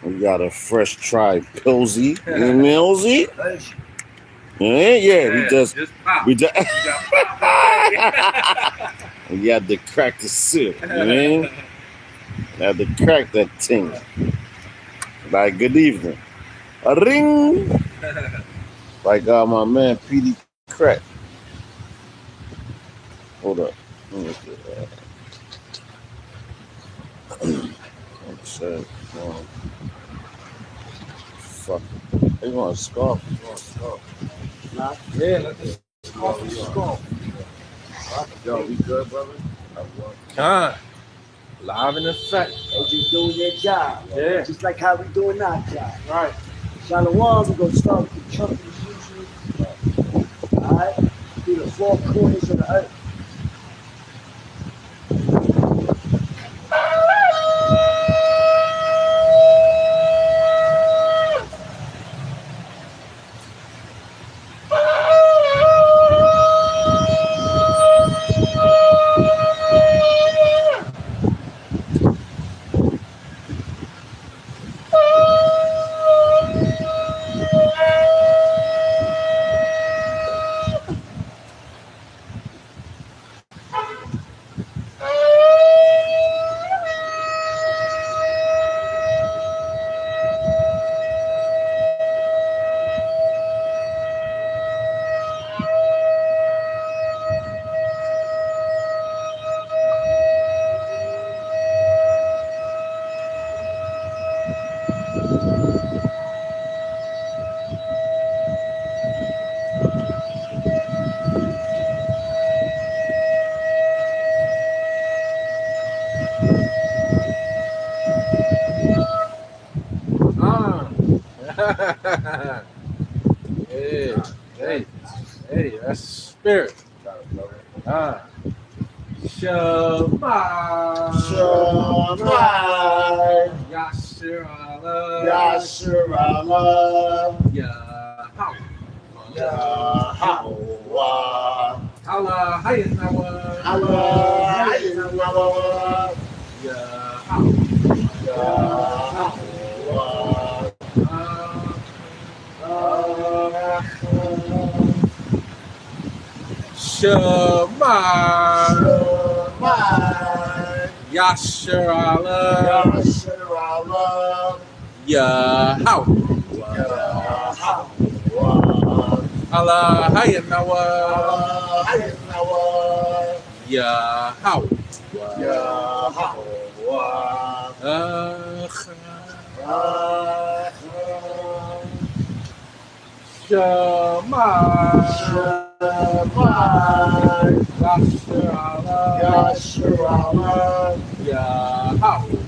We got a fresh tribe, Pilsy, Millsy. Yeah, we just we just we had to crack the seal. You know what I mean? Had to crack that thing. Like, good evening. A ring. Like my man PD Crack. Hold up. Let me look at that. Shit. Fuck. They want a scarf. You want a scarf? Nah. Yeah, let this scarf is scarf. Yo, we good, brother? Con. Live in effect. They just doing their job. Yeah. Just like how we doing our job. Right. Shalom, we're going to start with the trumpet as usual. Alright? Through the four corners of the earth. Hey, that's spirit. Shema. Yashirala. Yahweh. Allah Hayanawa. Shema. Yashirala. Yahweh. Allah Hayanawa. Yahweh. Shema. Yashirala. Yahweh.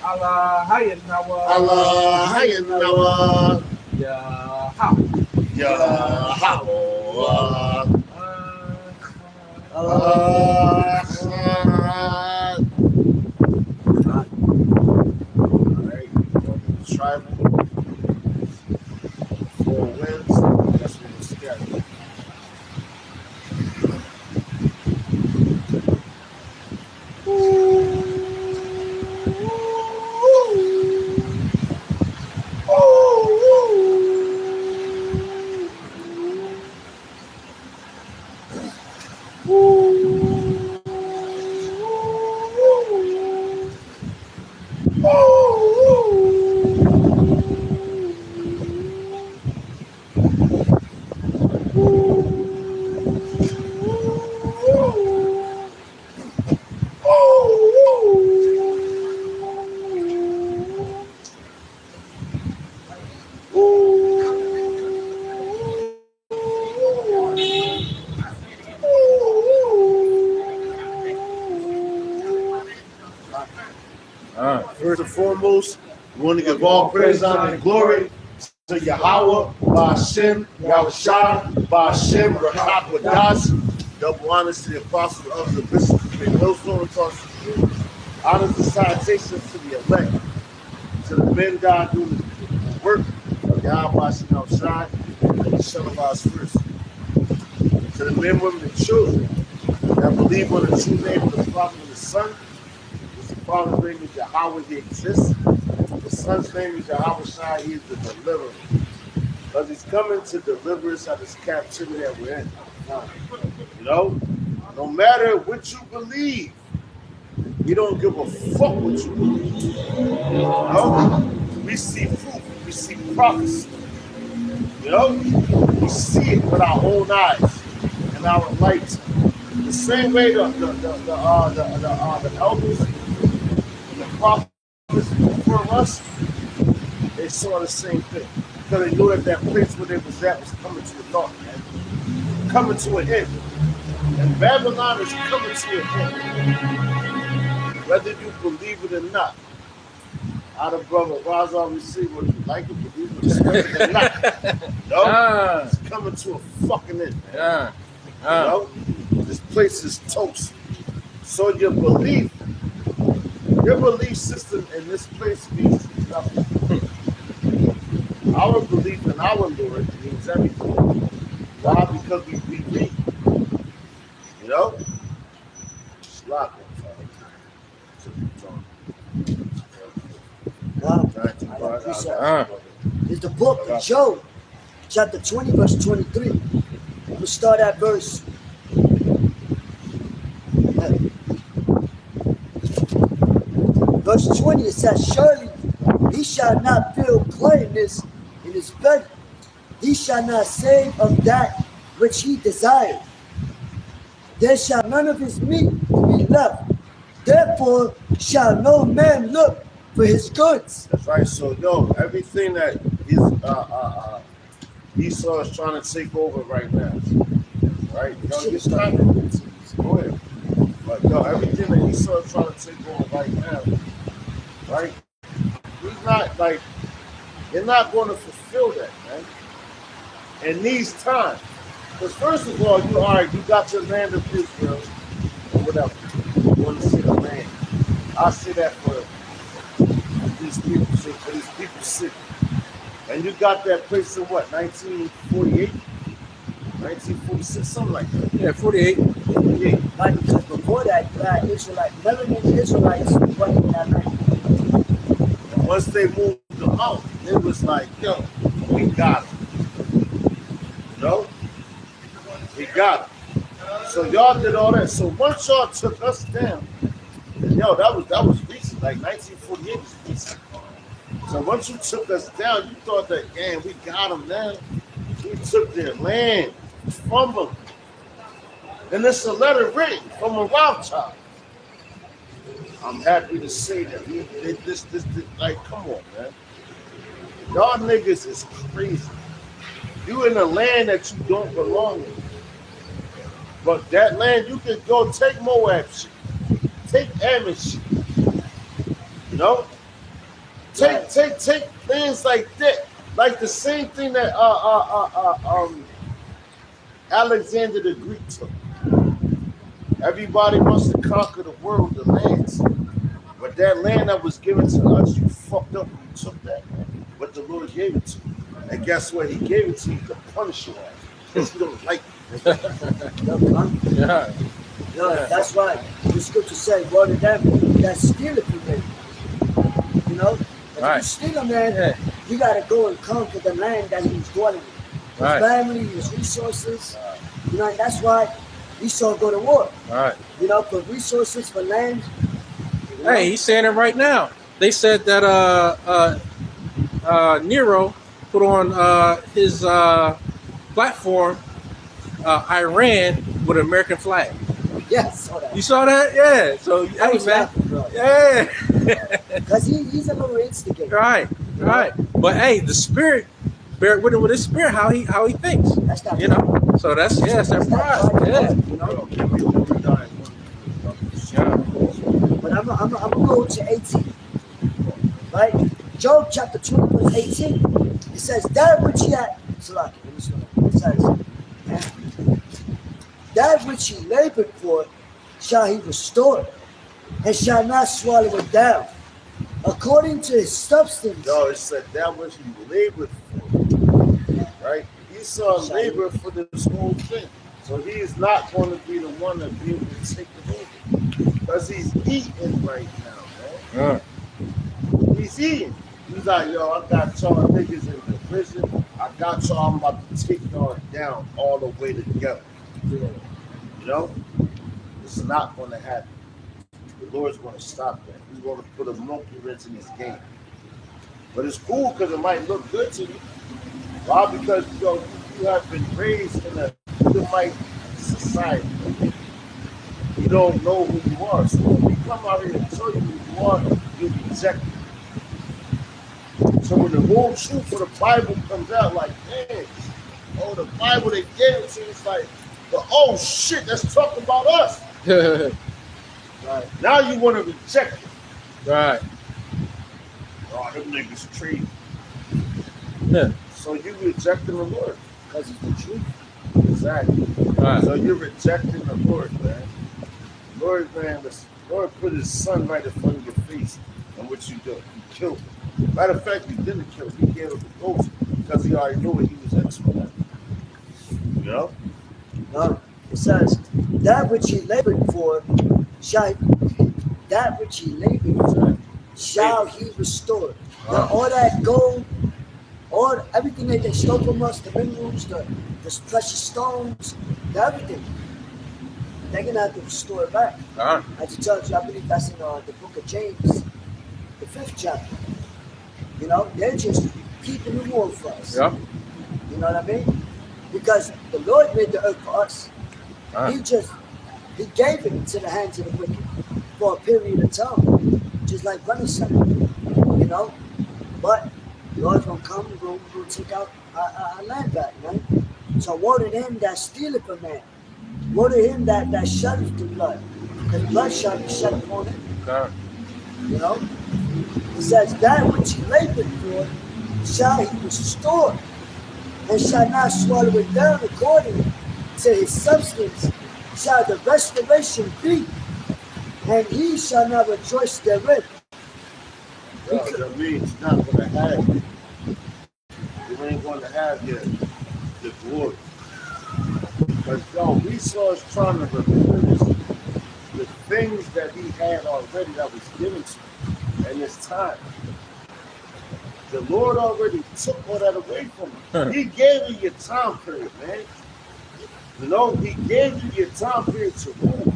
Allah Hayanawa. Yashirala. Allah Hayanawa. Tribal. 4 wins. That's what it's scary. First and foremost, We want to give all praise, honor, and glory to Yahweh, Ba'ashem, Yahushua, Ba'ashem, Rachak, double honors to the apostle of the bishop, and those who are honors and salutations to the elect, to the men God doing the work of Yahweh, Yahushua, and the Son of our spirits, to the men, women, and children that believe on the true name of the Father and the Son. The Father's name is Yahweh, he exists. The Son's name is Yahweh Shai, he is the deliverer. Because he's coming to deliver us out of this captivity that we're in. You know, no matter what you believe, we don't give a fuck what you believe. You know, we see fruit, we see prophecy. You know, we see it with our own eyes and our light. The same way the elders and the prophets before us, they saw the same thing. Because they knew that place where they was at was coming to a naught, man. Coming to an end. And Babylon is coming to an end. Whether you believe it or not. Our brother Razal receive whether you like it, believe it, respect it or not. No? It's coming to a fucking end. You know? This place is toast. So your belief system in this place means nothing. Our belief in our Lord means everything. Why? Because we read. You know? Slap it. It's the book of Job, chapter 20, verse 23. We'll start at verse. Verse 20, it says, surely he shall not feel cleanness in his belly. He shall not save of that which he desired. There shall none of his meat be left. Therefore shall no man look for his goods. That's right. So, everything that is Esau is trying to take over right now. Right? He's trying to go ahead. But everything that Esau is trying to take over right now, right? He's not like, you're not going to fulfill that, man. In these times. Because first of all, you got your land of Israel, or whatever. You want to see the land. I say that for these people, for these people's city. And you got that place in what, 1948? 1946, something like that. Yeah, 48. 48. Right, because before that, you had melanated Israelites running in that land. And once they moved them out, it was like, we got them. You know? We got them. So y'all did all that. So once y'all took us down, that was recent, like 1948 was recent. So once you took us down, you thought that, man, we got them now. We took their land from them. And it's a letter written from a Rothschild. I'm happy to say that this, like, come on, man. Y'all niggas is crazy. You in a land that you don't belong in. But that land, you can go take Moab shit. Take Ammon shit. You know? Take things like that. Like the same thing that Alexander the Greek took. Everybody wants to conquer the world, the lands. But that land that was given to us, you fucked up when you took that, man. But the Lord gave it to you. And guess what? He gave it to you to punish your ass. Because you don't like it. That's right. The scripture says, well, to them that steal it from me. You know? If you steal a man, you got to go and conquer the land that he's dwelling in. His family, his resources. You know, and that's why Esau go to war. You know, for resources, for land. You know? Hey, he's saying it right now. They said that Nero put on his platform Iran with an American flag. Yes, yeah, you saw that? Yeah. So, hey, man. Yeah. Because he's a little instigator. Right. But hey, the spirit, bear with him with his spirit, how he thinks. That's not you know. So that's pride. Yeah. You know. But I'm gonna go to 18. Right? Job chapter 20, verse 18. It says, that which he had, it says, that which he labored for shall he restore, and shall not swallow it down. According to his substance. No, it said that which he labored for. Right? Esau labored for this whole thing. So he is not going to be the one to be able to take it over. Because he's eating right now, man. He's eating. He's like, yo, I got y'all niggas in the prison. I got y'all, I'm about to take y'all down all the way together. You know? It's not going to happen. The Lord's going to stop that. He's going to put a monkey wrench in his game. But it's cool because it might look good to you. Why? Because you have been raised in a Edomite society. You don't know who you are. So when we come out here and tell you who you are, you'll be rejected. So when the whole truth of the Bible comes out, like, man, oh, the Bible they gave it to you, it's like, oh shit, that's talking about us. Right. Now you want to reject it. Right. Oh, them niggas crazy. Yeah. So you rejecting the Lord. Because it's the truth. Exactly. Right. So you're rejecting the Lord, man. Lord, man, the Lord put his son right in front of your face. And what you do? You killed him. Matter of fact, you didn't kill him. He gave him the ghost because he already knew what he was into, man. You know? No. It says, that which he labored for, shall he restore. Now, all that gold, everything that they stole from us, the minerals, the precious stones, everything, they're going to have to restore it back. As it tells you, I believe that's in the book of James, the 5th chapter. You know, they're just keeping the war for us. Yep. You know what I mean? Because the Lord made the earth for us. He gave it into the hands of the wicked for a period of time, just like Brother said, you know. But the Lord's gonna come, we're gonna take out our land back, man. So woe to him that stealeth from man. Woe to him that shutteth the blood. The blood shall be shed upon him. You know? It says, that which he labored for shall he restore, and shall not swallow it down. According to his substance shall the restoration be, and he shall not rejoice therein. No, that means you're not going to have it. You ain't going to have the glory. Because Esau is trying to replenish the things that he had already that was given to him. And it's time. The Lord already took all that away from him. He gave you your time period, man. You know, he gave you your time period to rule.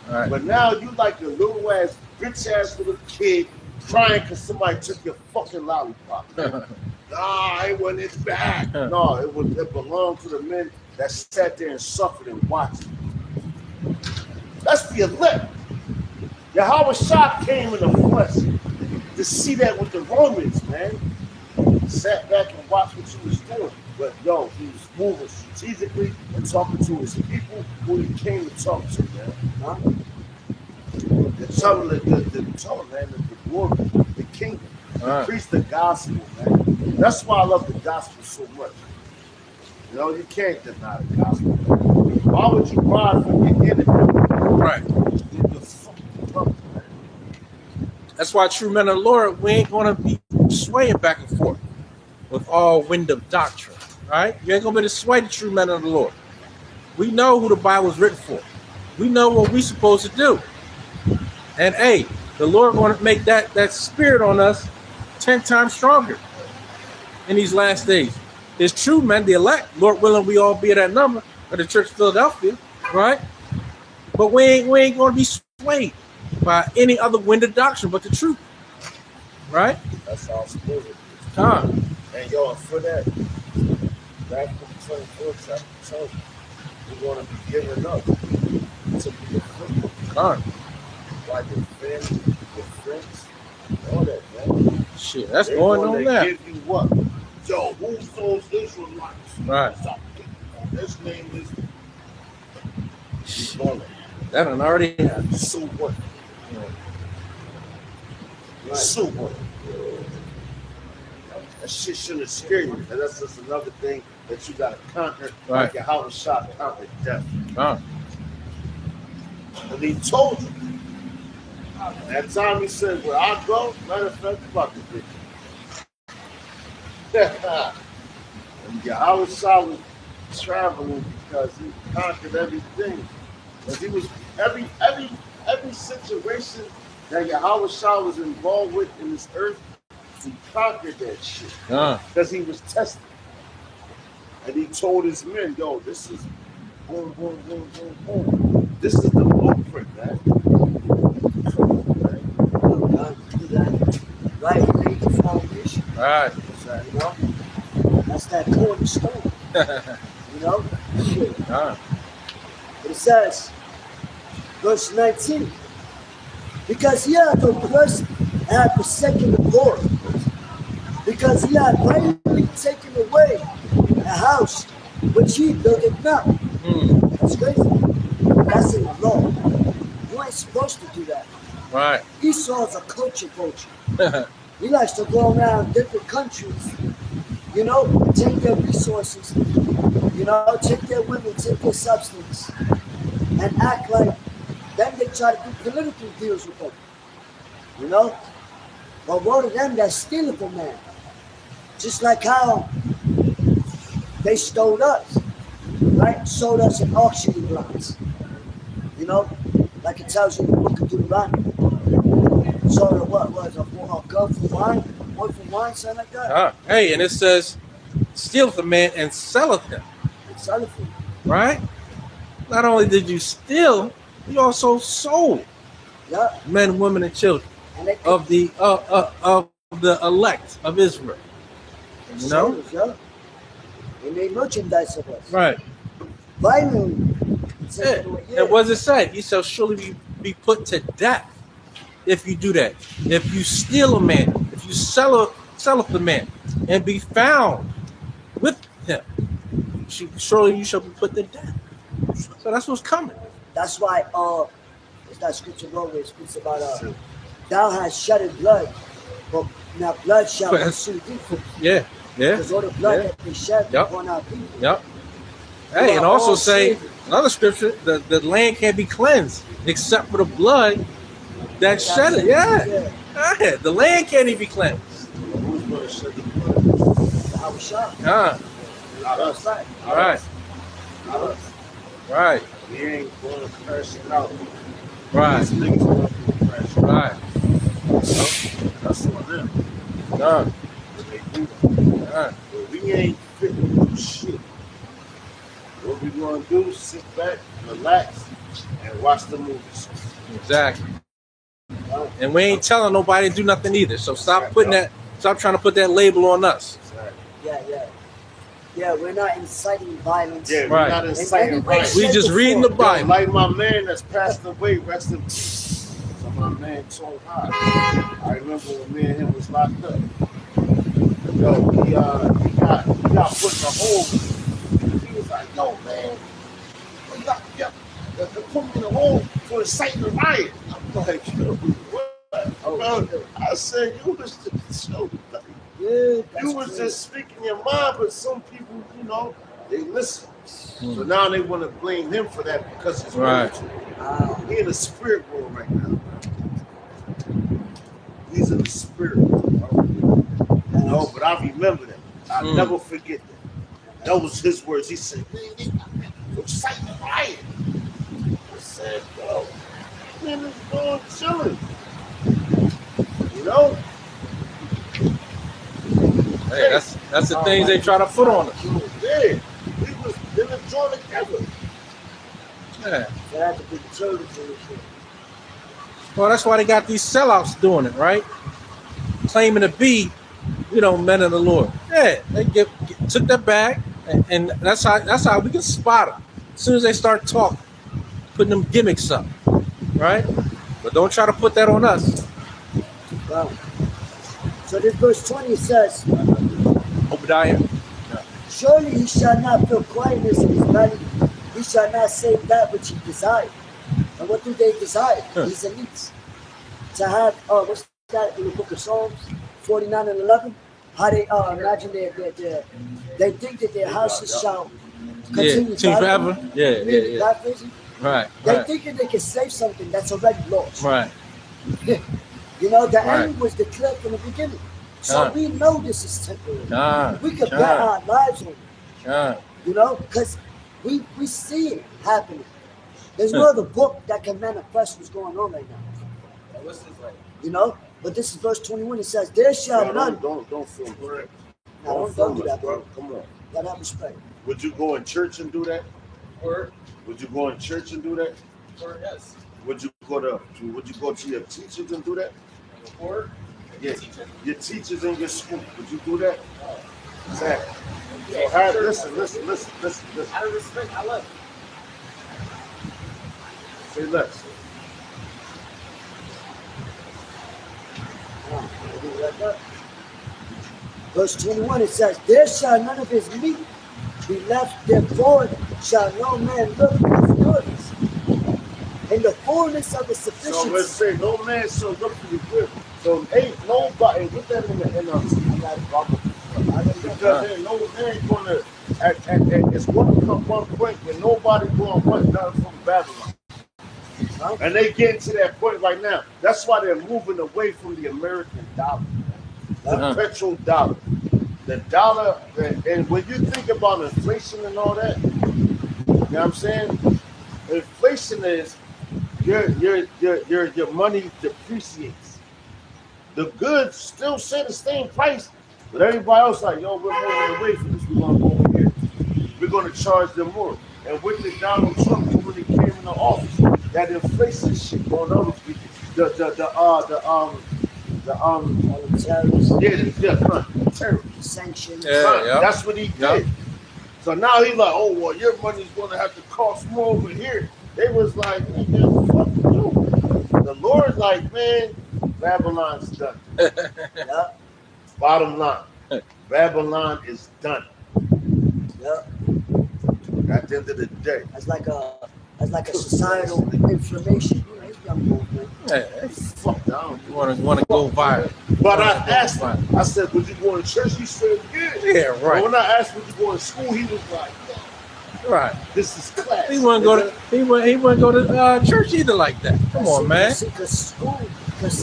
Right. But now you like a little ass, bitch ass little kid crying because somebody took your fucking lollipop. Nah, it wasn't his bad. No, it belonged to the men that sat there and suffered and watched. That's the elect. Yahweh Shah came in the flesh to see that with the Romans, man. Sat back and watched what he was doing. But he was moving strategically and talking to his people who he came to talk to, man. Huh? Tell them, man, that the glory, the kingdom, preach the gospel, man. That's why I love the gospel so much. You know, you can't deny the gospel. Why would you ride from your enemy? Right. You're fucking brother, man. That's why true men of the Lord, we ain't going to be swaying back and forth with all wind of doctrine, right? You ain't going to be able to sway the true men of the Lord. We know who the Bible is written for. We know what we're supposed to do. And hey, the Lord going to make that spirit on us 10 times stronger in these last days. His true men, the elect, Lord willing, we all be at that number of the Church of Philadelphia, right? But we ain't going to be swayed by any other wind of doctrine but the truth, right? That's our spirit. Time. And for that, back in the 24th chapter, tells you, we're going to be giving up to be afflicted. Time. Like your family, your friends, all that, man. Shit, that's going on now. Give you what? Yo, who's those Israelites? Right. This name is. That done already happened. So what? Right. So what? That shit shouldn't scare you. And that's just another thing that you gotta conquer. Right. Like your house shot conquered death. Uh, And he told you. That time he said, where I go, matter of fact, fuck it, bitch. And Yahweh Shah was traveling because he conquered everything. Because he was every situation that Yahweh Shah was involved with in this earth, he conquered that shit. Because he was tested. And he told his men, yo, this is boom, boom, boom, boom, boom. This is the blueprint, man. Right, he laid the foundation. right. You know? That's that cornerstone. You know? Shit. But it says, verse 19, because he had oppressed and had forsaken the poor, because he had violently taken away a house which he built it not. That's crazy. That's in the law. You ain't supposed to do that. Right. Esau's a culture vulture. He likes to go around different countries, you know, take their resources, you know, take their women, take their substance, and act like then they try to do political deals with them, you know. But one of them that's stealing from man, just like how they stole us, right? Sold us in auctioning blocks, you know, like it tells you in the book of Deuteronomy. Sold what was a gun for wine, one for wine, something like that. Hey, and it says, stealeth a man and selleth him. And sell it for you. Right? Not only did you steal, you also sold Yeah. men, women, and children And they of the elect of Israel. You know? yeah. And they merchandise of us. Right. Violently. Yeah. And what does it say? He shall surely be put to death if you do that. If you steal a man, if you selleth the man, and be found with him, surely you shall be put to death. So that's what's coming. That's why it's that scripture where it speaks about thou hast shedded blood, but now blood shall pursue thee. Yeah. Because all the blood that they shed upon our people. Yep. Hey, and also say another scripture, the land can't be cleansed except for the blood that shed it. Yeah. The land can't even be cleansed. Who's going to shed the blood? Yahweh Shah. Not us. Right. Right. Not us. Right. We ain't going to crash it out. Right. These niggas going to crash it out. Right. That's on them. Done. What they do. But we ain't fit to do shit. What we gonna do? Sit back, relax, and watch the movies. Exactly. And we ain't telling nobody to do nothing either. So stop trying to put that label on us. Yeah, we're not inciting violence. Yeah, we're not inciting violence. We just reading the Bible. Like my man that's passed away, rest in peace. So my man told High. I remember when me and him was locked up. Yo, he got put in a hole. He was like, yo, man, they put me in a hole for inciting a riot. I'm like, yo, what? I said, you was just so you was just speaking your mind, but some people, you know, they listen. So now they want to blame him for that because it's right. He in the spirit world right now. He's in the spirit world. No, but I remember that. I'll never forget that. That was his words. He said, man, they exciting riot. I said, bro, man, it's going chilling. You know? Hey, that's the things they try to put on us. Yeah, we was in a joint together. Yeah. So that's a big service. Well, that's why they got these sellouts doing it, right? Claiming to be, you know, men of the Lord. Yeah, they took that bag, and that's how we can spot them. As soon as they start talking, putting them gimmicks up, right? But don't try to put that on us. Wow. So this verse 20 says, Obadiah. surely he shall not feel quietness in his belly. He shall not say that which he desired. And what do they desire? These elites. To have, what's that in the book of Psalms? 49 and 11? how they imagine they think that their houses shall continue forever. Yeah. God crazy. Right. They think that they can save something that's already lost. Right. You know, the end was declared from the beginning. So we know this is temporary. We can bet our lives on it. You know, because we see it happening. There's no other book that can manifest what's going on right now. What's this like? You know, but this is verse 21. It says, "There shall none." Don't film it. Don't do that, bro. Come on. Gotta have respect. Would you go in church and do that? Or Would you go in church and do that? yes. Would you go to your teachers and do that? Or Yes. Your teachers in your school. Would you do that? Exactly. So listen. Out of respect, I love. Say less. Verse 21, it says, "There shall none of his meat be left, therefore shall no man look for his goodness. In the fullness of his So sufficiency." let's say no man shall look for your good. So ain't nobody put that in the because ain't no man gonna it's gonna come one point when nobody gonna want nothing from Babylon. And they get to that point right now. That's why they're moving away from the American dollar, the petrodollar. The dollar, and when you think about inflation and all that, you know what I'm saying? Inflation is your money depreciates. The goods still say the same price, but everybody else like, yo, we're moving away from this. We're gonna go over here. We're gonna charge them more. And with the Donald Trump when he came into office, that inflation shit going on with people. Terrorists. Sanctions. That's what he did. So now he's like, oh well, your money's gonna have to cost more over here. They was like, nigga, fuck you. The Lord like, man, Babylon's done. Bottom line, Babylon is done. At the end of the day, That's like a societal inflammation. fuck down. You want to go viral. But I asked him, I said, would you go to church? He said, yeah. Yeah, right. But when I asked, would you go to school? He was like, Right. this is class. He wouldn't go to he wouldn't go to church either like that. Come on, man. Because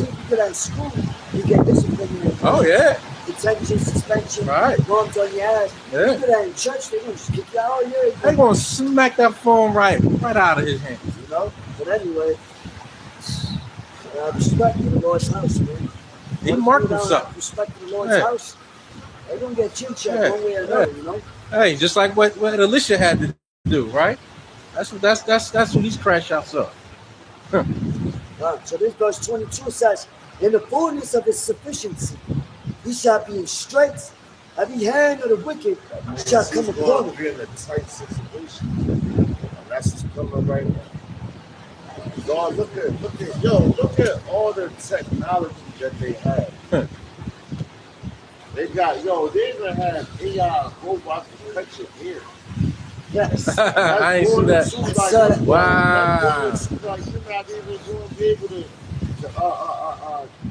you get out of school, you get discipline. Oh yeah. Detention, suspension, Right. bombs on your ass. Yeah. You get out in church, they're gonna just kick you out all year. They gonna smack that phone right out of his hand. You know? But anyway, respect to the Lord's house, man. He marked himself. Respect to the Lord's house. They're gonna get chin-checked one way or another, you know? Hey, just like what Elisha had to do, right? That's what these crash outs are. So this verse 22 says, "In the fullness of his sufficiency, he shall be in straits. Every hand of the wicked shall come upon him." Be in a tight situation. And that's what's coming right now. God, look at all the technology that they have. They got, they're gonna have AI robots to cut your hair. Yes. I ain't seen that. Like, wow. Like you're not even going to be able to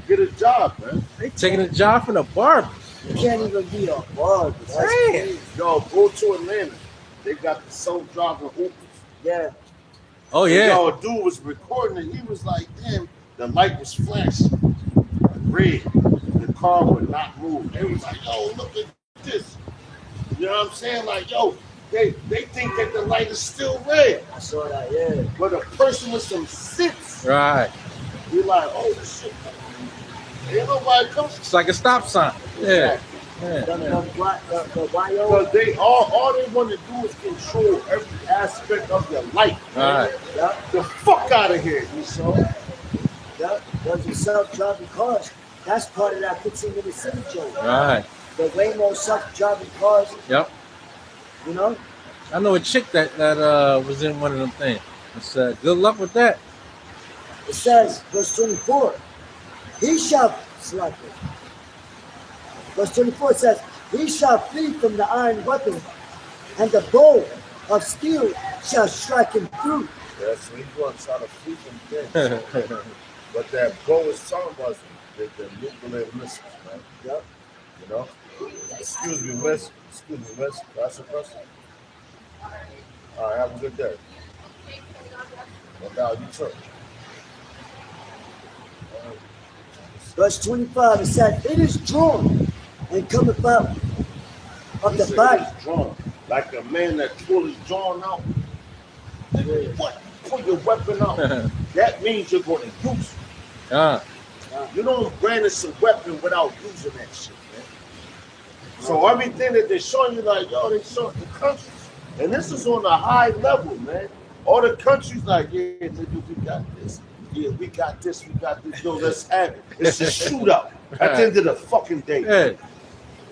get a job, man. They taking a job from the barber. You can't even be a barber. Damn. Yo, go to Atlanta. They got the self-driving Ubers. Yeah. Oh yeah. Yo, a dude was recording and he was like, damn, the light was flashing red. The car would not move. They was like, yo, look at this. You know what I'm saying? Like, yo, they think that the light is still red. I saw that, yeah. But a person with some sense, Right. you're like, oh shit. Ain't nobody comes. It's like a stop sign. Yeah. The bio. Because they all they want to do is control every aspect of your life. Right. Yeah. The fuck out of here, you saw. Yeah. Those are self-driving cars. That's part of that 15-minute city joke. Right. The Waymo self-driving cars, Yep. you know? I know a chick that was in one of them things. It's good luck with that. It says, verse 24, he shall select it. Verse 24 says, he shall flee from the iron weapon, and the bow of steel shall strike him through. Yeah, so he's going to try to flee from things. But that bow is talking about the nuclear missiles, man. Yep. You know? Excuse me, miss. Excuse me, miss. That's a question. All right, have a good day. Well, now you took. Verse 25, it said, it is drawn and cometh out of the body. Drawn. Like a man that pull his drawn out. What? Pull your weapon out. That means you're going to use it. You don't brandish a weapon without using that shit, man. So everything that they're showing you, like, yo, they show the countries. And this is on a high level, man. All the countries like, yeah, nigga, we got this. Yeah, we got this, we got this. Yo, let's have it. It's a shootout at the end of the fucking day. Yeah.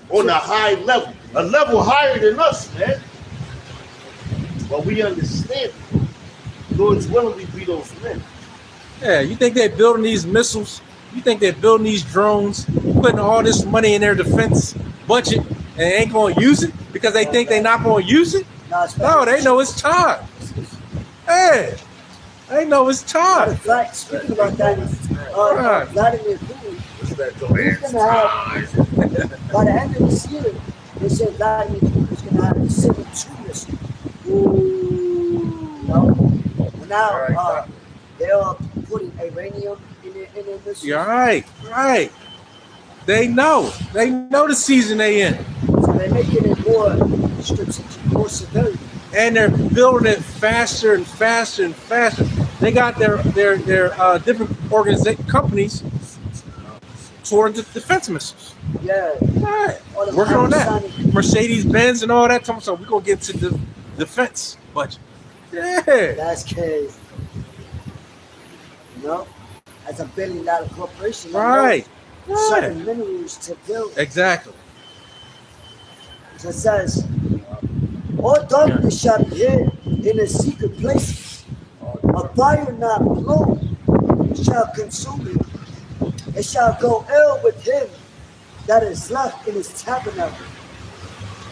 On a high level. A level higher than us, man. But we understand it. Lord's willing we be those men. Yeah, you think they're building these missiles? You think they're building these drones, putting all this money in their defense budget, and they ain't going to use it because they think they're not going to use it? No, they know it's time. Hey, they know it's time. Like, speaking about that, Vladimir Putin, he's going to have, by the end of this year, they said Vladimir Putin is going to have a 72 missile. You know? Now, they are putting uranium in their missiles. You're right. They know the season they in. So they're making it more strategic, more civilian. And they're building it faster and faster and faster. They got their different companies toward the defense missiles. Yeah. Right. Working on that. Mercedes-Benz and all that. So we're going to get to the defense budget. Yeah. That's crazy. You know? As a $1 billion corporation. Right. Certain minerals to build. Exactly. So it says, all darkness shall be hid in the secret places. A fire not blown shall consume it. It shall go ill with him that is left in his tabernacle.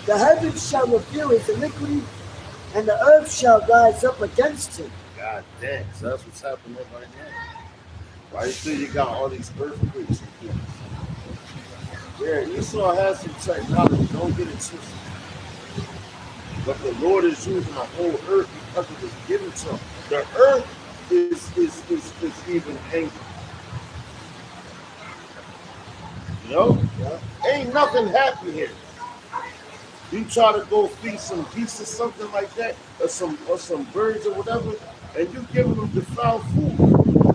The heavens shall reveal his iniquity, and the earth shall rise up against him. God damn, so that's what's happening right now. Why you think you got all these earthquakes? Yeah, Esau has some technology. Don't get it twisted. But the Lord is using the whole earth because it was given to him. The earth is even angry. You know? Yeah. Ain't nothing happy here. You try to go feed some geese or something like that, or some birds or whatever, and you giving them defiled food.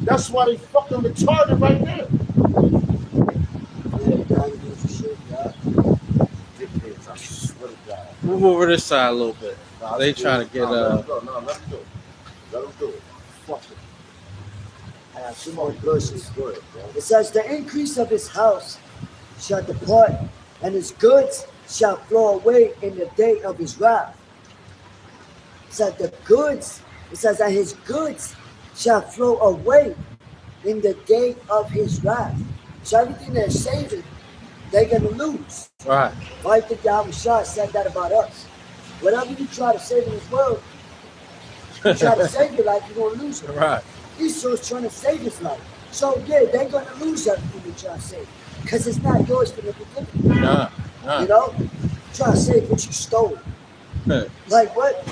That's why they fucking retarded right now. I swear to God. Move over this side a little bit. They trying to get let them do it. Let them do it. Fuck it. I have 2 more verses. It says, the increase of his house shall depart, and his goods shall flow away in the day of his wrath. It says that his goods shall flow away in the day of his wrath. So everything they're saving, they're going to lose. right. Why do you think Yahweh Shah said that about us? Whatever you try to save in this world, you try to save your life, you're going to lose it. Right. Esau's trying to save his life. So yeah, they're going to lose everything they try to save. Because it's not yours from the beginning. You know? Try to save what you stole. Like what?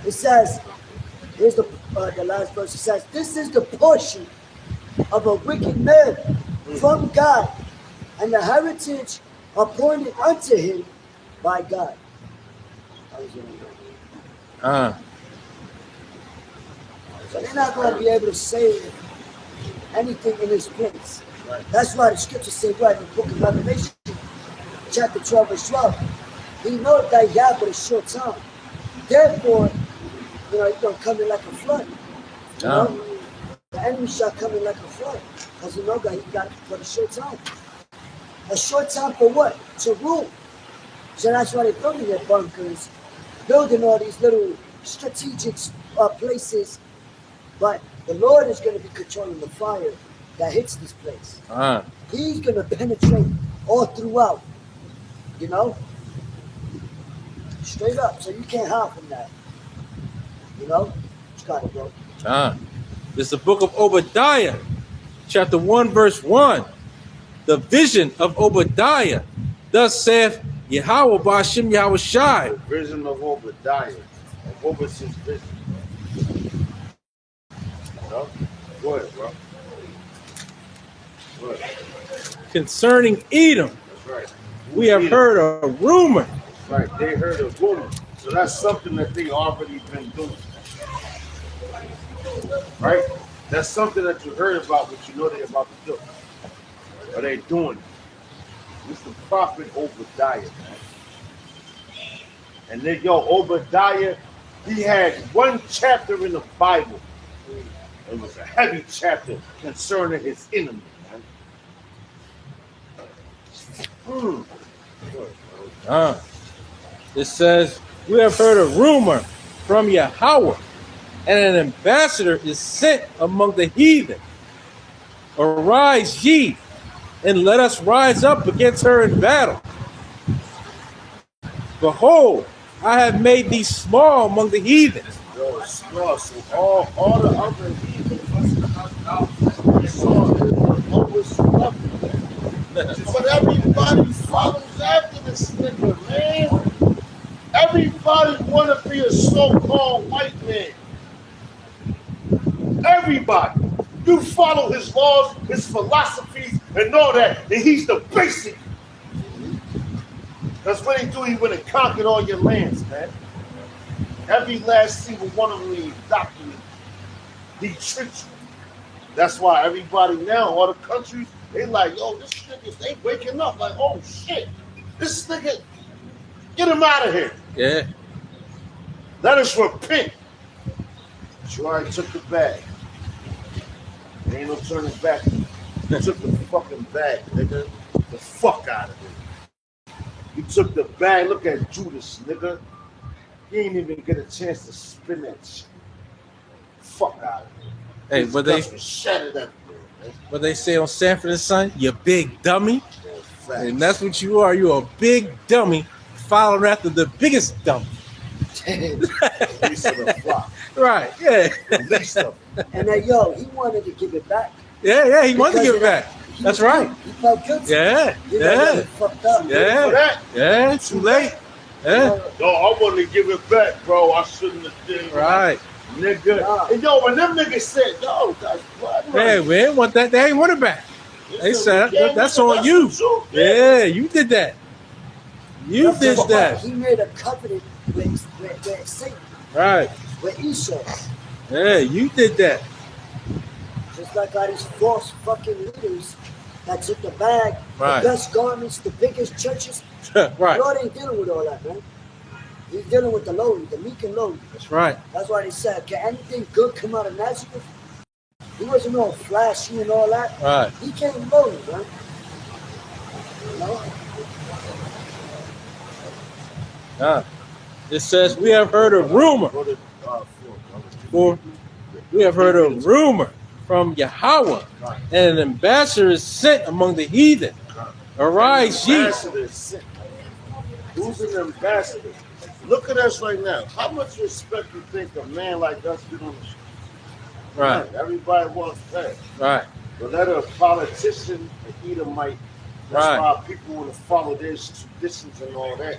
It says, here's the last verse. It says, this is the portion of a wicked man from God, and the heritage appointed unto him by God. So they're not going to be able to save anything in this place. Right. That's why the scriptures say right in the book of Revelation, chapter 12, verse 12. He knows that he have but a short time. Therefore, he's going to come in like a flood. You know? The enemy shall come in like a flood. Because he knows that he got it for a short time. A short time for what? To rule. So that's why they're building their bunkers, building all these little strategic places. But the Lord is going to be controlling the fire that hits this place. He's going to penetrate all throughout, straight up. So you can't hide from that. It's got to go. This is the book of Obadiah, chapter 1, verse 1. The vision of Obadiah Thus saith Yahweh Bashim Yahweh Shai. The vision of Obadiah. And what was his vision? No? Go ahead, bro. Go ahead. Concerning Edom, That's right. we have heard a rumor. That's right. They heard a rumor. So that's something that they already been doing. Right? That's something that you heard about, but you know they're about to do. Are they doing it? It's the prophet Obadiah, man. And then, Obadiah, he had one chapter in the Bible. It was a heavy chapter concerning his enemy, man. It says, we have heard a rumor from Yahweh, and an ambassador is sent among the heathen. Arise ye, and let us rise up against her in battle. Behold, I have made thee small among the heathen. Small, so all the other heathen saw it always nothing. But everybody follows after this nigga, man. Everybody want to be a so-called white man. Everybody. You follow his laws, his philosophies, and all that, and he's the basic. That's what he do. He went and conquered all your lands, man. Every last single one of them he indoctrinated. He tricked you. That's why everybody now, all the countries, they like, yo, this nigga, they waking up like, oh shit, this nigga, get him out of here. Yeah. Let us repent. But you already took the bag. There ain't no turning back. You took the fucking bag, nigga. The fuck out of it. You took the bag. Look at Judas, nigga. He ain't even get a chance to spin that shit. Fuck out of it. Hey, but they shattered everywhere, man. what they say on Sanford and Son, you big dummy. Facts. And that's what you are. You're a big dummy following after the biggest dummy. Least of the flock. Right, yeah. Least of them. And then, yo, he wanted to give it back. Yeah, he wanted to give it back. That's right. He felt guilty. Yeah, You know, yeah, he fucked up. For yeah, that, yeah, too late. Yeah, yo, I wanted to give it back, bro. I shouldn't have did. right. Nigga. Nah. And yo, when them niggas said, yo, that's blood Hey, we didn't want that. They ain't want it back. They said, that's on you. Yeah, you did that. You did that. He made a covenant with Satan, Right. with Esau. Yeah, you did that. Just like all these false fucking leaders that took the bag, Right. the best garments, the biggest churches. Right. Lord ain't dealing with all that, man. He's dealing with the lowly, the meek and lowly. That's right. That's why they said, can anything good come out of Nazareth? He wasn't all flashy and all that. Right. He came lowly, man. You know? It says, we have heard a rumor. Go to, For we have heard a rumor from Yahweh, and an ambassador is sent among the heathen. Arise ye. Ambassador is sent. Who's an ambassador? Look at us right now. How much respect you think a man like us get on the street? Right, Everybody wants that. right, But let a politician, an Edomite, that's Right. why people want to follow their traditions and all that.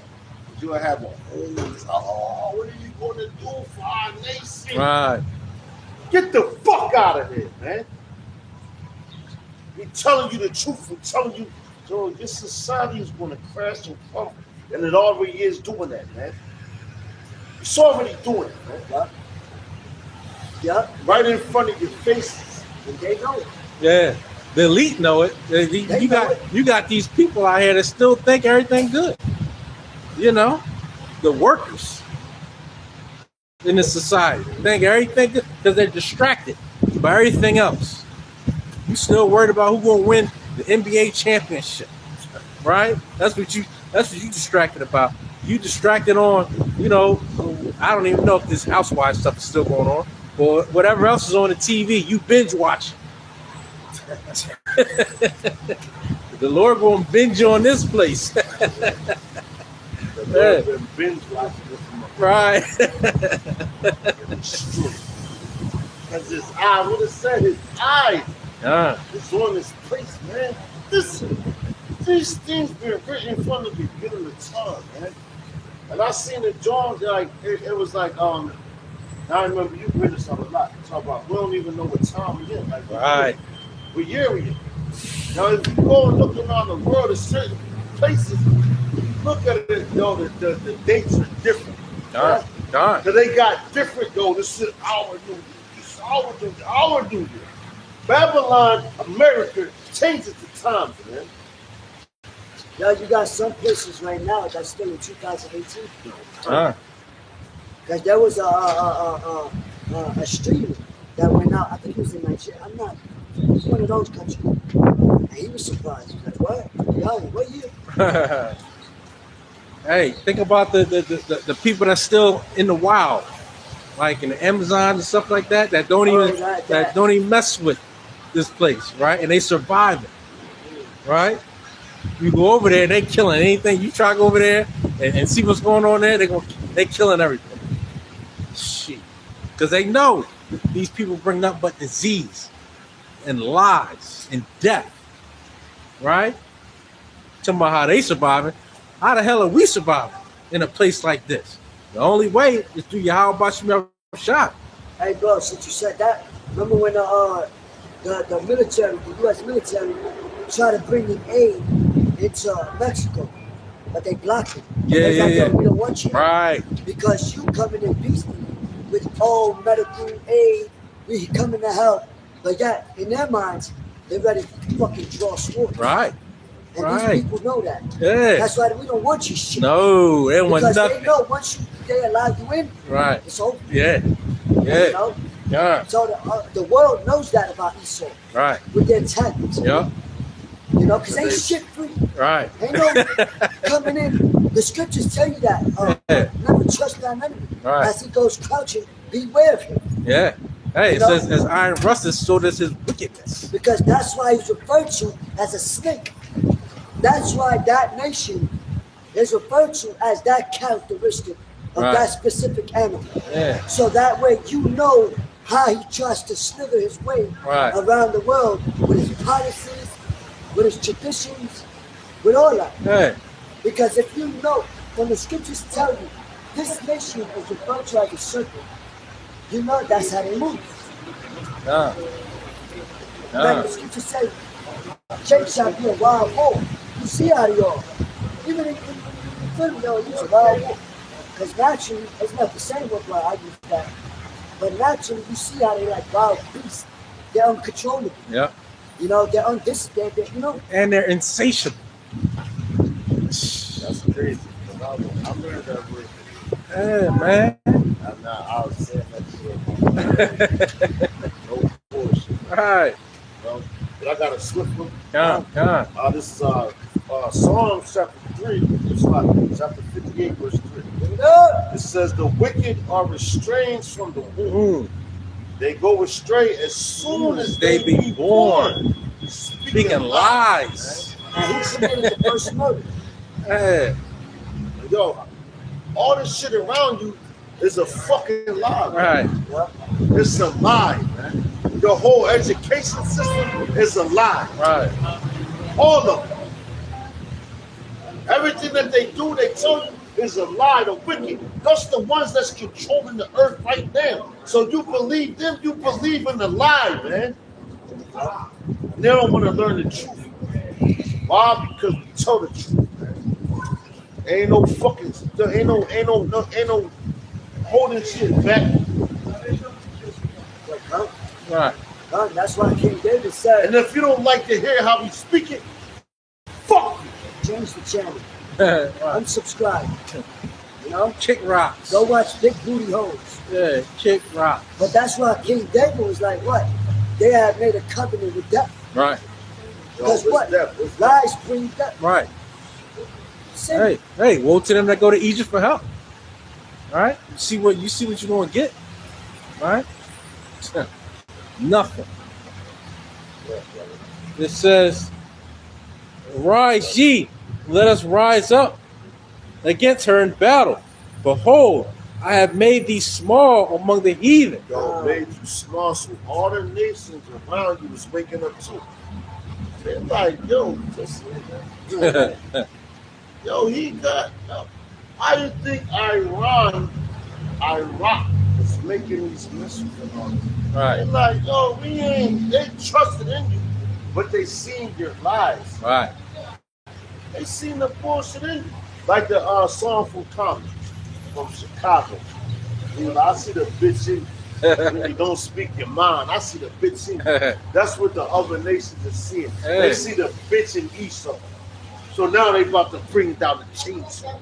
You'll have a what are you going to do for our nation? right. Get the fuck out of here, man. We're telling you the truth. We're telling you, so this society is going to crash and crumble. And it already is doing that, man. It's already doing it, man. Yeah, Right in front of your faces. and they know it. Yeah. The elite know it. You got these people out here that still think everything good. You know, the workers in the society think everything good because they're distracted by everything else. You still worried about who's gonna win the NBA championship, right? That's what you distracted about. You distracted on, I don't even know if this housewife stuff is still going on, or whatever else is on the TV. You binge watching. The Lord gonna binge on this place. They've been binge watching this Right. It's true. Because his eye, what it said, his eye is on this place, man. Listen. these things been written from the beginning of time, man. And I seen the John like it was like I remember you read this a lot. Talk about we don't even know what time we in. Like Right. what year we in. Now if you go and look around the world at certain places, look at it, the dates are different. Done. Done. So they got different this is our new year. This is our new year. Babylon, America changes the times, man. Now you got some places right now that's still in 2018. Done. Because there was a streamer that went out. I think he was in Nigeria. I'm not. He's one of those countries. And he was surprised. He's like, what? Yo, what year? Hey, think about the people that's still in the wild, like in the Amazon and stuff like that, that don't even that don't even mess with this place, right? And they survive it, right? You go over there, they killing anything. You try to go over there and see what's going on there, they killing everything. Shit, because they know these people bring nothing but disease and lies and death, right? Talking about how they surviving. How the hell are we surviving in a place like this? The only way is through your how about you shot. Hey, bro, since you said that, remember when the military, the U.S. military, tried to bring in aid into Mexico, but they blocked it. Yeah. We don't want you. Right. Because you coming in peacefully with all medical aid, we coming to help. But yeah, in their minds, they're ready to fucking draw swords. Right. And Right. these people know that. Yeah. That's why we don't want you shit. No, they don't want because nothing. they know once they allow you in, Right. it's over. Yeah. You Yeah. know? Yeah. So the world knows that about Esau Right. with their tactics. Yeah. You know, because ain't shit free. Right. Ain't no coming in. The scriptures tell you that. Yeah. Never trust thine enemy. Right. As he goes crouching, beware of him. Yeah. Hey, You it know? says as iron rusteth, so does his wickedness. Because that's why he's referred to as a snake. That's why that nation is referred to as that characteristic of Right. that specific animal. Yeah. So that way you know how he tries to slither his way Right. around the world with his policies, with his traditions, with all that. Hey. Because if you know, when the scriptures tell you this nation is referred to as a serpent, you know that's how they move. Yeah. Like Yeah. the scriptures say, Jake shall be a wild bull. You see how they are. Even in film, they'll use a wild bull. Because naturally, it's not the same with why I use that. But naturally, you see how they like wild beasts. They're uncontrollable. Yeah. You know, they're undisciplined. You know, And they're insatiable. That's crazy. I learned that word. Yeah, man. I was saying that shit. No bullshit. Right. Well, but I got a swift one. Come. This is Psalms chapter 3, chapter 58, verse 3. It says, the wicked are restrained from the womb. They go astray as soon as they be born. Speaking lies. and he committed the first murder. Hey. Yo, all this shit around you is a fucking lie. Right. It's a lie, man. Your whole education system is a lie. Right. All of them. Everything that they do, they tell you is a lie. The wicked, that's the ones that's controlling the earth right now. So you believe them, you believe in the lie, man. They don't want to learn the truth. Why? Because we tell the truth, man. Ain't no fucking, ain't no holding shit back. Right. That's why King David said, And if you don't like to hear how we speak it, fuck you. change the channel, Right. unsubscribe. You know, Kick rocks. go watch Big Booty Hoes. Yeah, kick rocks. But that's why King David was like, what? They had made a covenant with death. Right. Because Yo, what? what's that? Lies bring death. Right. Sin. Hey, woe to them that go to Egypt for help. All right? You see what you're going to get. All right? Nothing. It says, rise ye, let us rise up against her in battle. Behold, I have made thee small among the heathen. Yo, made you small, so all the nations around you was waking up too. They're like, yo, this nigga, yo, he got. I didn't think Iraq was making these missiles and all this. Right. They're like, yo, they trusted in you, but they seen your lies. Right. They seen the bullshit in you. Like the song from Tommy from Chicago. You know, I see the bitch in you. When you don't speak your mind, I see the bitch in you. That's what the other nations are seeing. Hey. They see the bitch in Esau. So now they about to bring down the chainsaw.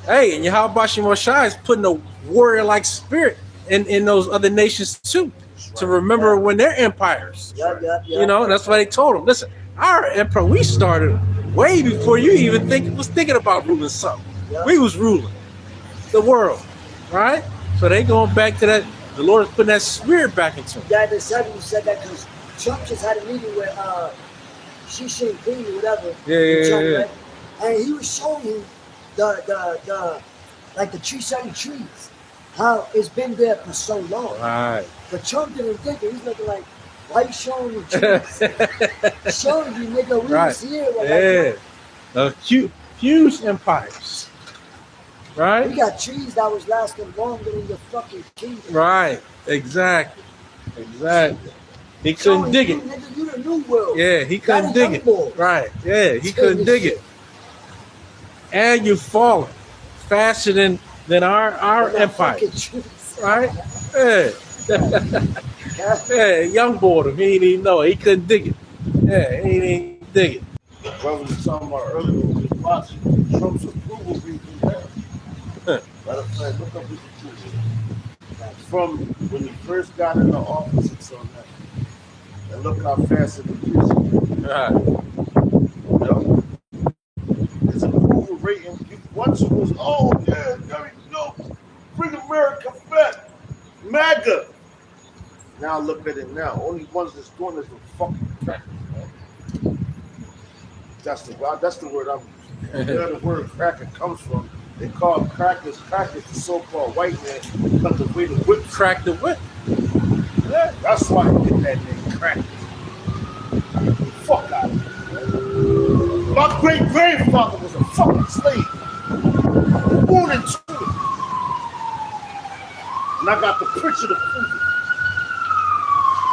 Hey, and Yahweh Shai is putting a warrior-like spirit in those other nations too, to remember when their empires. Yeah. You know, and that's why they told them, listen, our empire, we started way before you even was thinking about ruling something. Yeah. We was ruling the world, right? So they going back to that. The Lord is putting that spirit back into them. Yeah, they said that because Trump just had a meeting with Xi Jinping or whatever. Yeah. Right? And he was showing him the like the certain trees, how it's been there for so long. Right. But Trump didn't think it. He's looking like, why you showing me trees? Showing you, nigga, we was here. Yeah. Huge empires. Right? We got trees that was lasting longer than your fucking kingdom. Right. Exactly. He couldn't dig it. Nigga, you the new world. Yeah, he couldn't dig it. Right. Yeah, he couldn't dig it. And you falling faster than our empire. Right? Yeah. Yeah, young boy, he didn't even know. He couldn't dig it. Yeah, he didn't dig it. The brother was talking about earlier when we was watching Trump's approval rating down. Matter of fact, look up his approval. From when he first got into office, it's on that. And look how fast it increased. Right. You know? His approval rating, once it was, oh yeah, there you go, bring America back, MAGA. Now look at it now. Only ones that's doing is the fucking crackers, man. That's the word I'm using. Where the word cracker comes from. They call crackers the so-called white man because the way the whip Crack the whip. Yeah, that's why you get that name crackers. Fuck out of here. My great-grandfather was a fucking slave. Born into it. And I got the picture to prove it.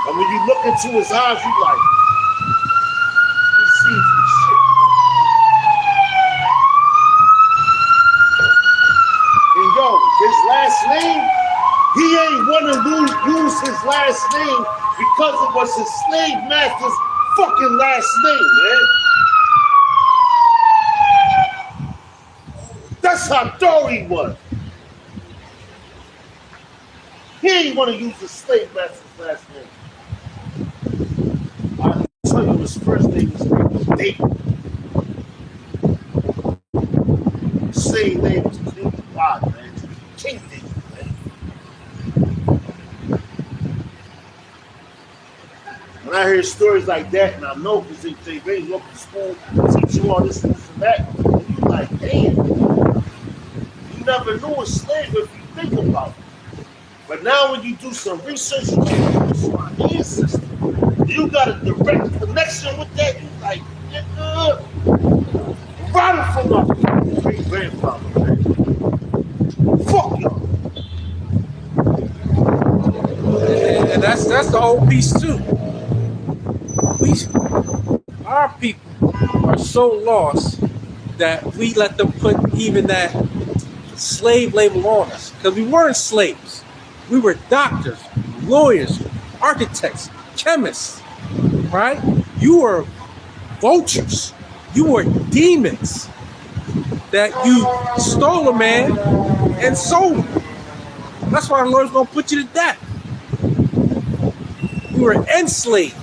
And when you look into his eyes, you like, he sees the shit. And yo, his last name, he ain't want to use his last name because it was his slave master's fucking last name, man. That's how thorough he was. He ain't want to use his slave master's last name. I'll tell you his first name was David. Same name was King God, man. King David, man. When I hear stories like that, and I know because they raise you up in school, teach you all this and that, and you like, damn, you never knew a slave if you think about it. But now when you do some research, you know, it's my ancestor. You got a direct connection with that. You like, right from my great grandfather, man. Fuck y'all. And that's the whole piece too. Our people are so lost that we let them put even that slave label on us because we weren't slaves. We were doctors, lawyers, architects, chemists, right? You were vultures. You were demons that you stole a man and sold him. That's why the Lord's going to put you to death. You were enslaved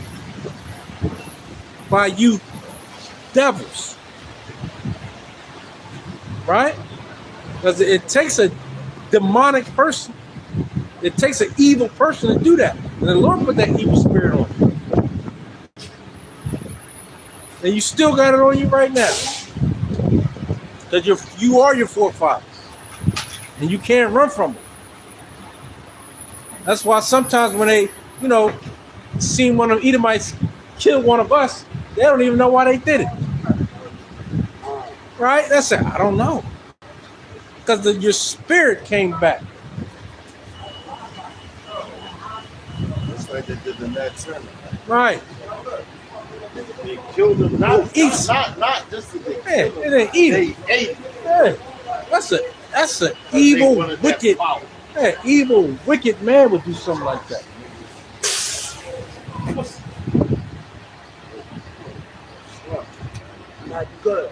by you devils, right? Because it takes a demonic person. It takes an evil person to do that. And the Lord put that evil spirit on you. And you still got it on you right now. Because you are your forefathers. And you can't run from it. That's why sometimes when they, see one of the Edomites kill one of us, They don't even know why they did it. Right? That's it. I don't know. Because your spirit came back. Just like they did in that tournament. Right. They killed him. Not just to Yeah, kill him. they eat They it. ate him. Yeah. That's an They evil, wanted that wicked, power. evil, wicked man would do something like that. Not good.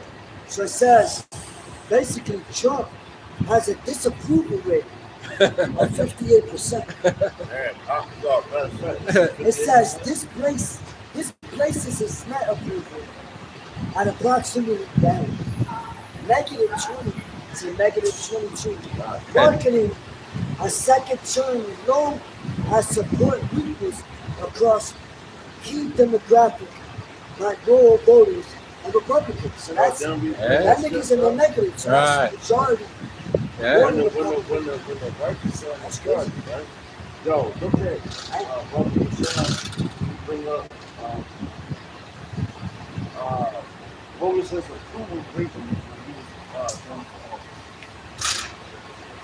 So it says, basically, Trump has a disapproval rate of 58%. It says this places his net approval at approximately negative 20 to negative 22. Marketing a second term low as support weakness across key demographic like rural voters and Republicans. So that's that nigga's in the negative. So that's the majority. Yeah. When the white percent started, right? Yo, look at bring up what was his approval rating when he was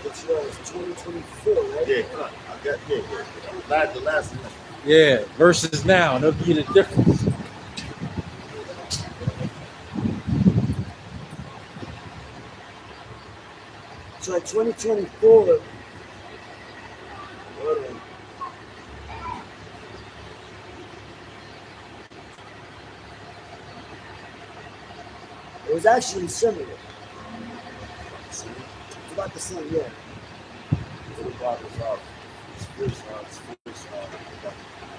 Which was 2024, right? Yeah, I got the last one. Yeah, versus now. There'll be the difference. So in 2024, it was actually similar. It's about the same, yeah.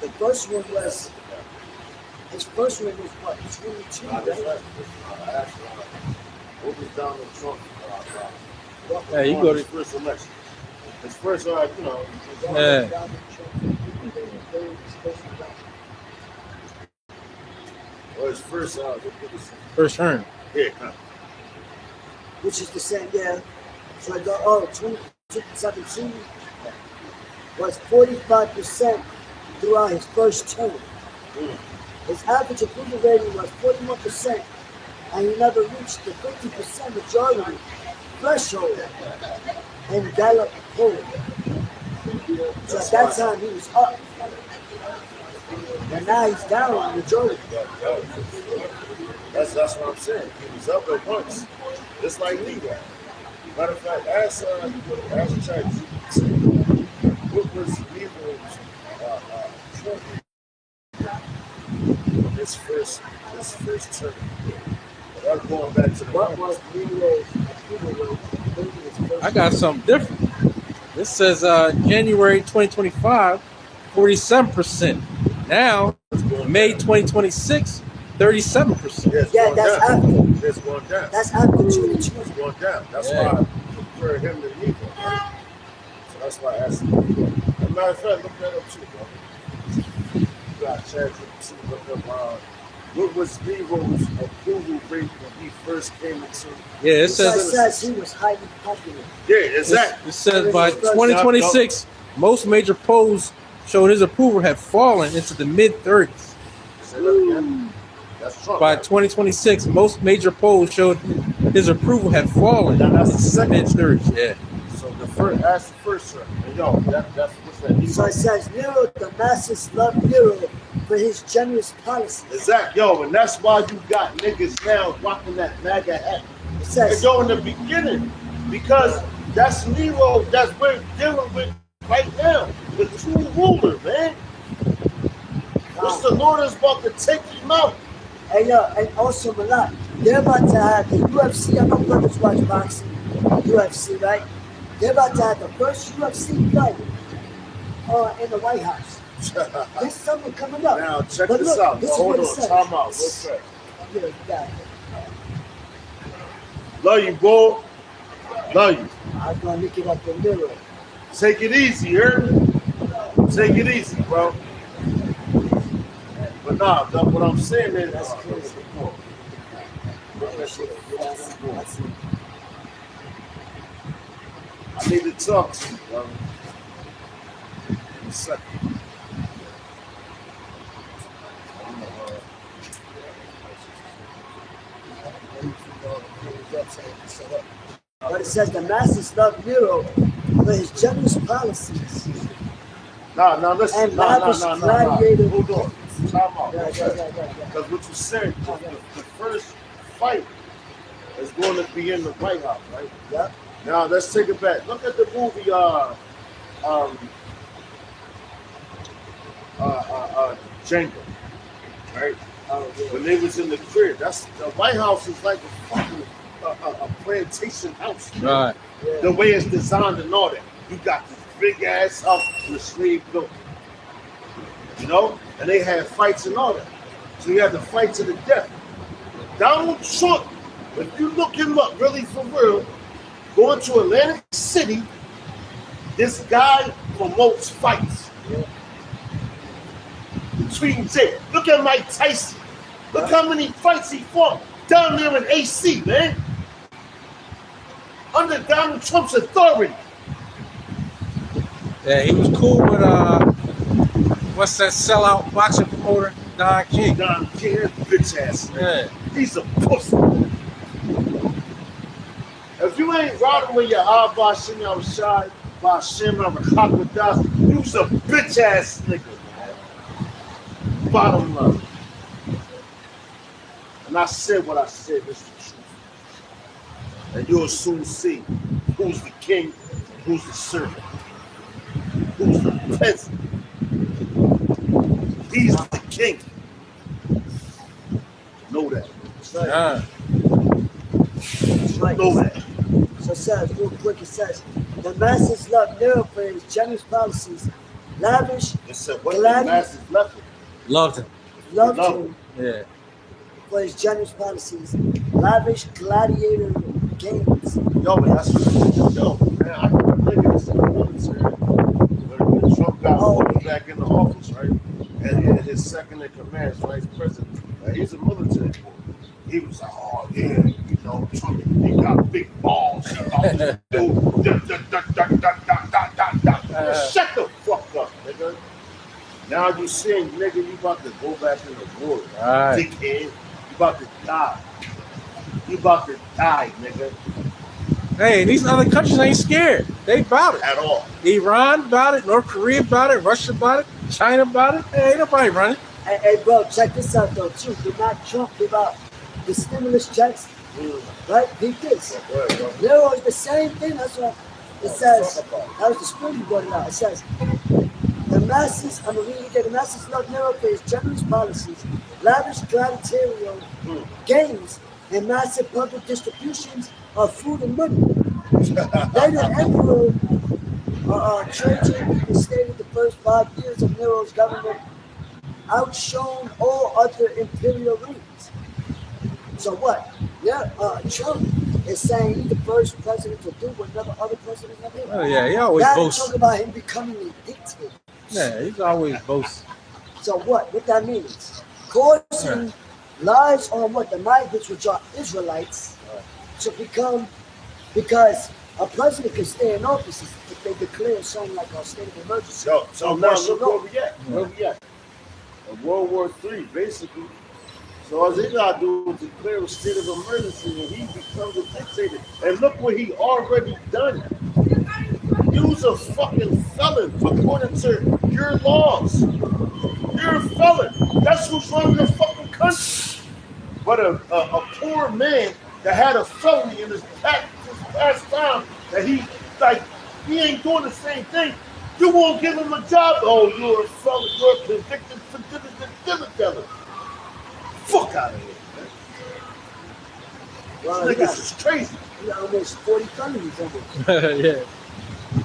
The first one was, his first one was what, 22, right? What was Donald Trump? Yeah, you go to his first election. His first, Yeah. Well, his first, First term. yeah, Which is the same, yeah. So I go, 2017 was 45% throughout his first term. His average approval rating was 41%, and he never reached the 50% majority threshold in Gallup poll. So at that time he was up, and now he's down on majority. That's what I'm saying. He was up at once, just like Levi. Matter of fact, ask ChatGPT, what was Levi's his first term? Without going back to the What was Leroy's approval rating? I got something different. This says January 2025, 47%. Now, May 2026, 37%. Yeah, that's after. It's going down. That's after 22. It's going down. That's Yeah. why I compare him to Levi. Right? So that's why I asked him. As a matter of fact, look that up too, bro. You got ChatGPT, look up what was Leroy's approval rate when he first came into? Yeah, it So it says says he was highly popular. Yeah, exactly. it says by 2026, most major polls showed his approval had fallen into the mid-30s. Say that again. That's Trump. By right? 2026, most major polls showed his approval had fallen Now, that's the into the second. mid-30s. Yeah. So that's the first term. And yo, that's what's that? So it says Nero, the masses love Nero for his generous policies. Exactly. Yo, and that's why you got niggas now rocking that MAGA hat. It And says, yo, in the beginning, because that's Nero that we're dealing with right now. The true ruler, man. What's the Lord is about to take him out. and also Malak, they're about to have the UFC. I know brothers watch boxing, UFC, right? They're about to have the first UFC fight in the White House. There's something coming up. Now, check But this look, out. this is Hold what it on. says. Time out. Real quick. Yeah, you got it. Love you, boy. Love you. I'm going to look it up in Nero. Take it easy, you heard me? Take it easy, bro. But nah, what I'm saying is, That's crazy. I need to talk to you, bro. In a second. I'm saying. So, but it says the masses love Nero for his generous policies Now listen. and lavish gladiator. Hold on. Time out. Yeah. Because what you said, the first fight is going to be in the White House, right? Yeah. Now let's take it back. Look at the movie Django, right? Oh, yeah. When they was in the crib, that's the White House is like a fucking a plantation house. Right. Yeah. The way it's designed and all that. You got this big ass house in the slave built. You know? And they had fights and all that. So you had to fight to the death. Donald Trump, if you look him up really for real, going to Atlantic City, this guy promotes fights. Yeah. Between Jay. Look at Mike Tyson. Look how many fights he fought down there in AC, man. Under Donald Trump's authority. Yeah, he was cool with what's that sellout boxing promoter, Don King. Don King, bitch ass. Yeah. He's a pussy. If you ain't riding with your Bashim Al-Shai, Bashim Al-Rakakwadas, you's a bitch ass nigga, man. Bottom line. And I said what I said, this is the truth. And you'll soon see who's the king, who's the servant, who's the peasant. He's the king. Know that. That's right. Yeah. That's right. Know that. So it says, real quick, it says, the masses love Nero for his generous policies, lavish, It said what the gladi- masses left him. Loved him. loved Love him Yeah. for his generous policies, lavish gladiator games. Yo, man, that's yo, man. I remember niggas in the military when Trump got voted back in the office, right? And his second in command, vice president, he's a military boy. He was like, oh yeah, you know, Trump, he got big balls. He about to shut the fuck up, nigga. Now you saying, nigga, you about to go back in the war, Right. dickhead. You about to die. You about to die, nigga. Hey, and these other countries ain't scared. They about it. At all. Iran about it, North Korea about it, Russia about it, China about it. Hey, ain't nobody running. Hey, bro, check this out, though, too. Did not Trump give out the stimulus checks? Right? Peep this. Nero is the same thing. That's what it says. That was the spirit you brought it out. It says, the masses, I'm going to read it again. The masses love Nero for his generous policies, lavish gladiatorial games, and massive public distributions of food and money. Later, Emperor Trajan stated the first 5 years of Nero's government outshone all other imperial reigns. So what? Yeah, Trump is saying he's the first president to do what another other president never did. Oh yeah, he always Now they boasts. talk about him becoming a dictator. Yeah, he's always boasting. So what? What that means? Causing lies on what? The migrants, which are Israelites, to become, because a president can stay in office if they declare something like a state of emergency. So now look where we at. Where we at? In World War III, basically. So all he gotta do is declare a state of emergency and he becomes a dictator. And look what he already done. He was a fucking felon according to your laws. You're a felon. That's who's running the fucking country. But a poor man that had a felony in his past time that he ain't doing the same thing. You won't give him a job. Oh, you're a felon. You're a convicted dealer. Fuck out of here, man. Well, This niggas is crazy. he got almost 40 felonies on him. Yeah.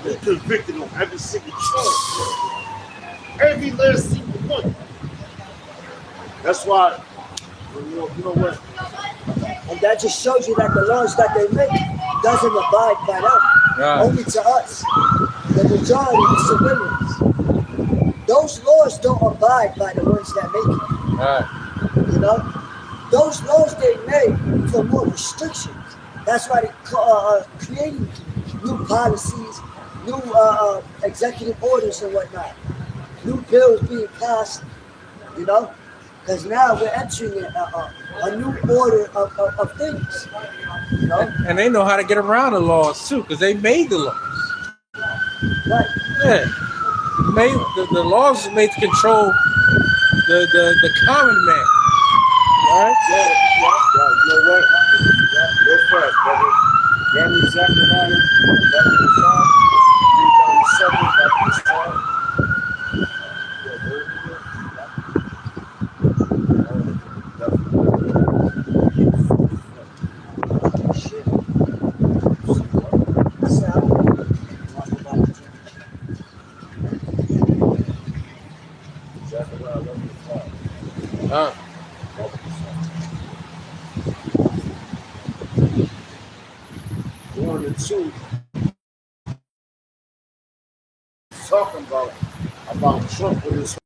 He's convicted on every single charge. Every last single one. That's why, you know what? And that just shows you that the laws that they make doesn't abide by them. Right. Only to us, the majority of civilians. Those laws don't abide by the ones that make it. Right. You know, those laws they made for more restrictions. That's why they creating new policies, new executive orders and whatnot, new bills being passed. You know, Because now we're entering a new order of things. You know? And they know how to get around the laws too, because they made the laws. Right. Yeah, made the laws are made to control the common man. Right? You know what? Real fast, brother. Grab me Zechariah, chapter 5, read down to 7, back to 5. Shit. That's how talk about it. Zechariah 11:5. Uh, One and two. Talking about Trump with his